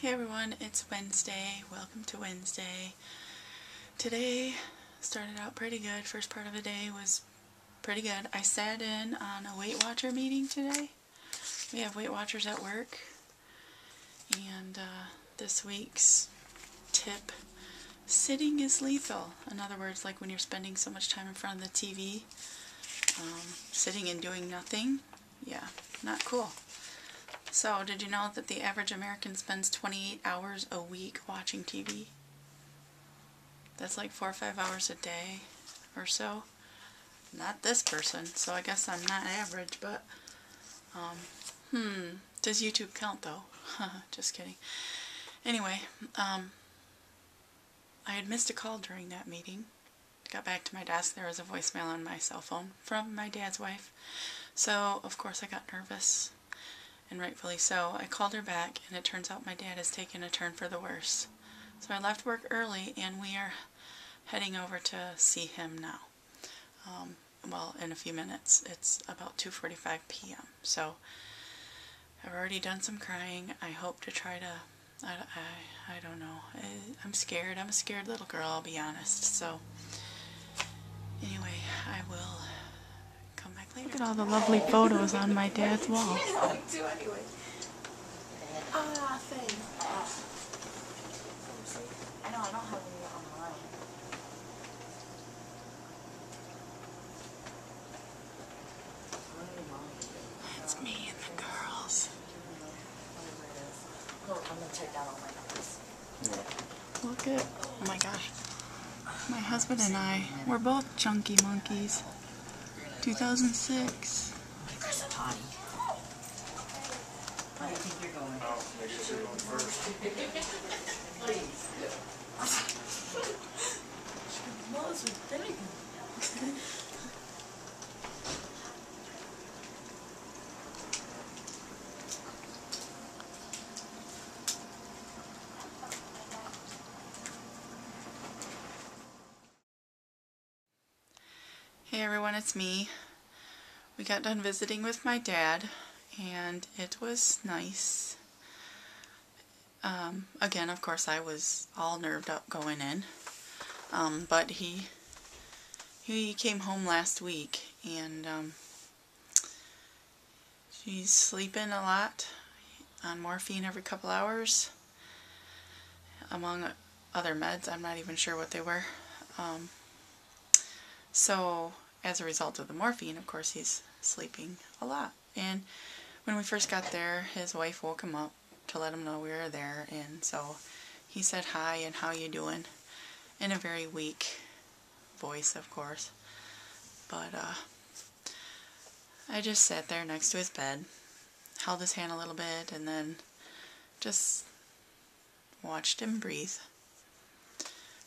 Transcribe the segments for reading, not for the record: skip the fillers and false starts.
Hey everyone, it's Wednesday. Welcome to Wednesday. Today started out pretty good. First part of the day was pretty good. I sat in on a Weight Watcher meeting today. We have Weight Watchers at work. And this week's tip, sitting is lethal. In other words, like when you're spending so much time in front of the TV, sitting and doing nothing, yeah, not cool. So, did you know that the average American spends 28 hours a week watching TV? That's like 4 or 5 hours a day or so. Not this person, so I guess I'm not average, but, does YouTube count though? Just kidding. Anyway, I had missed a call during that meeting. Got back to my desk, there was a voicemail on my cell phone from my dad's wife. So, of course, I got nervous. And rightfully so. I called her back, and it turns out my dad has taken a turn for the worse. So I left work early, and we are heading over to see him now. Well, in a few minutes. It's about 2:45 p.m. So I've already done some crying. I hope to try to, I don't know. I'm scared. I'm a scared little girl, I'll be honest. So anyway, I will come back later. Look at all the lovely photos on my dad's wall. Thanks. I know, I don't have any online. It's me and the girls. I'm gonna take down all my numbers. Look at, oh my gosh. My husband and I, we're both chunky monkeys. 2006. Where's the potty? Where do you think you're going? You're going first. Please. Your nose is big. Hey everyone, it's me. We got done visiting with my dad, and it was nice. Again, of course, I was all nerved up going in, but he came home last week, and she's sleeping a lot on morphine every couple hours, among other meds. I'm not even sure what they were. So, as a result of the morphine, of course, he's sleeping a lot. And when we first got there, his wife woke him up to let him know we were there, and so he said hi and how you doing, in a very weak voice, of course. But I just sat there next to his bed, held his hand a little bit, and then just watched him breathe.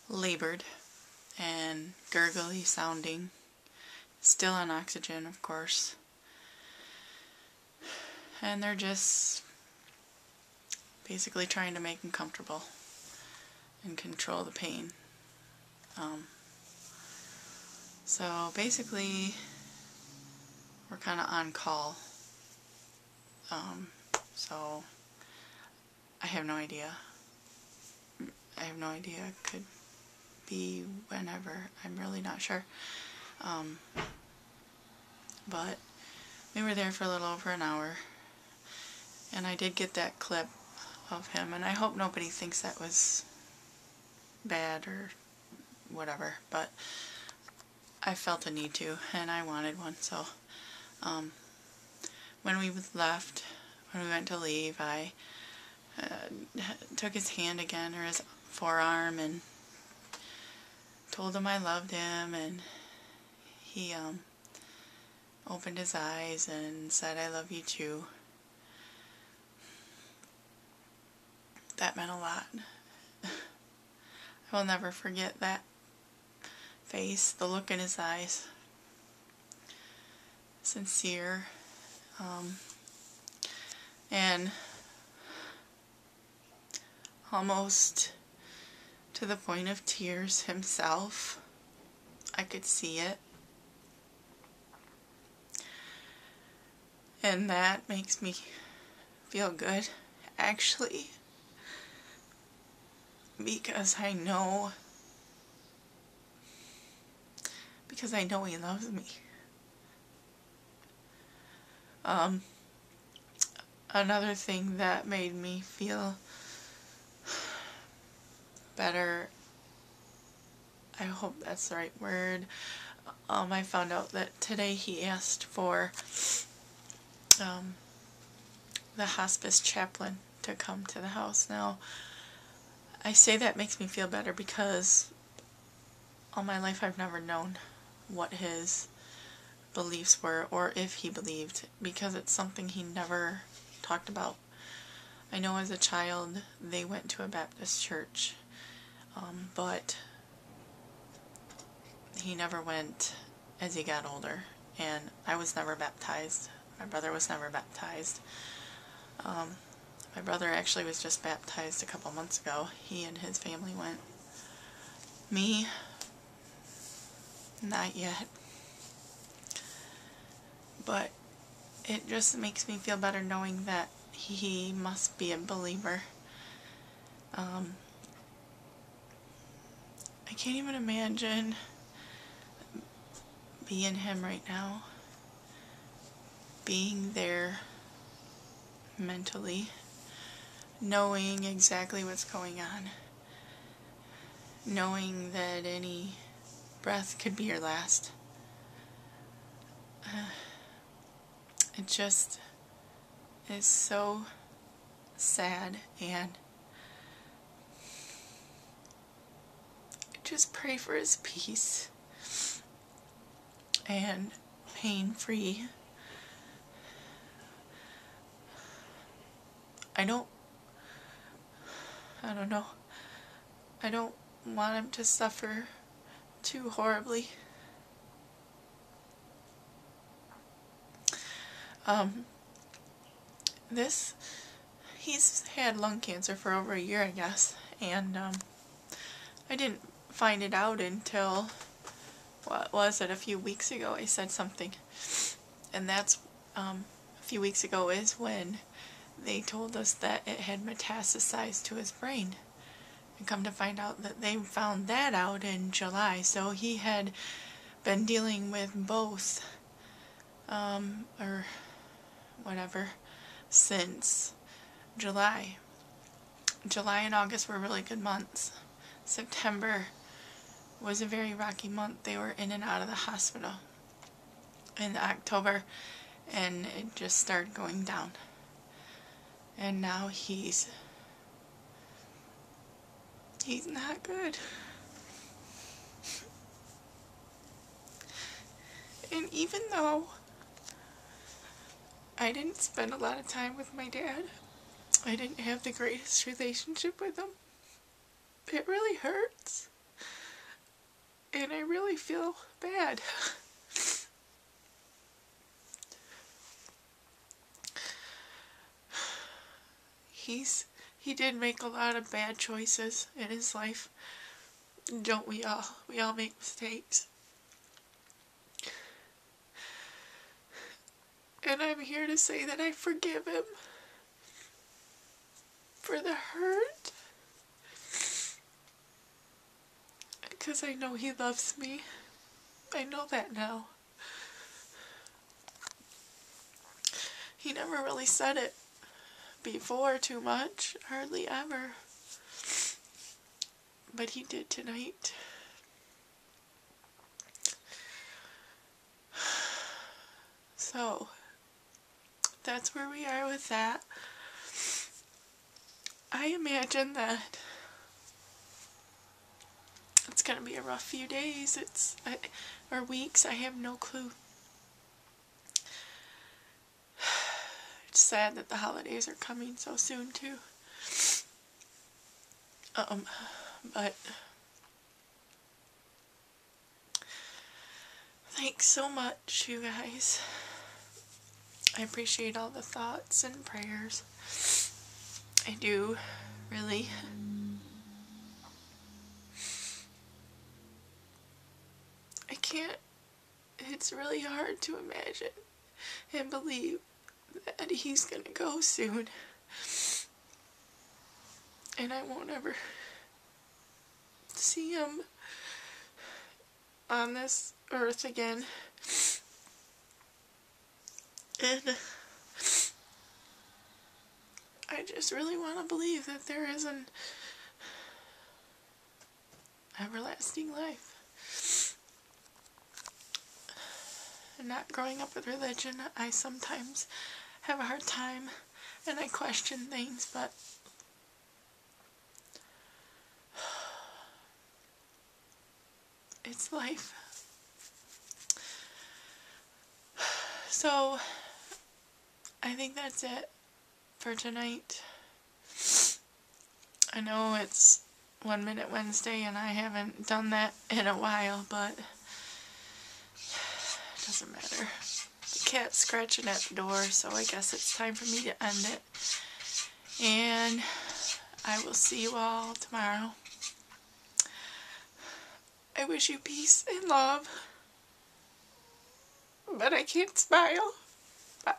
Labored and gurgly sounding, still on oxygen, of course. And they're just basically trying to make him comfortable and control the pain. So basically, we're kind of on call. So I have no idea. I have no idea. It could be whenever. I'm really not sure. But we were there for a little over an hour, and I did get that clip of him, and I hope nobody thinks that was bad or whatever, but I felt a need to, and I wanted one. So when we left, when we went to leave, I took his hand again, or his forearm, and told him I loved him, and he opened his eyes and said, "I love you too." That meant a lot. I will never forget that face, the look in his eyes. Sincere. And almost to the point of tears himself. I could see it. And that makes me feel good, actually. because I know he loves me. Another thing that made me feel better, I hope that's the right word, I found out that today he asked for the hospice chaplain to come to the house. Now, I say that makes me feel better because all my life I've never known what his beliefs were or if he believed, because it's something he never talked about. I know as a child they went to a Baptist church, but he never went as he got older, and I was never baptized. My brother was never baptized. My brother actually was just baptized a couple months ago. He and his family went. Me, not yet. But it just makes me feel better knowing that he must be a believer. I can't even imagine being him right now, being there mentally, knowing exactly what's going on, knowing that any breath could be your last. It just is so sad, and just pray for his peace and pain-free. I don't know. I don't want him to suffer too horribly. He's had lung cancer for over a year, I guess, and I didn't find it out until, what was it, a few weeks ago. I said something, and that's, a few weeks ago is when they told us that it had metastasized to his brain. And come to find out that they found that out in July, so he had been dealing with both, or whatever, since July. July and August were really good months. September was a very rocky month. They were in and out of the hospital. In October, and it just started going down. And now he's not good. And even though I didn't spend a lot of time with my dad, I didn't have the greatest relationship with him, it really hurts. And I really feel bad. He did make a lot of bad choices in his life. Don't we all? We all make mistakes. And I'm here to say that I forgive him for the hurt. Because I know he loves me. I know that now. He never really said it before too much, hardly ever. But he did tonight. So, that's where we are with that. I imagine that it's going to be a rough few days, or weeks, I have no clue. It's sad that the holidays are coming so soon too. But thanks so much, you guys. I appreciate all the thoughts and prayers. I do, really. I can't, it's really hard to imagine and believe that he's gonna go soon. And I won't ever see him on this earth again. And I just really want to believe that there is an everlasting life. And not growing up with religion, I sometimes have a hard time and I question things, but it's life. So, I think that's it for tonight. I know it's 1 Minute Wednesday and I haven't done that in a while, but it doesn't matter. The cat's scratching at the door, so I guess it's time for me to end it. And I will see you all tomorrow. I wish you peace and love, but I can't smile. Bye.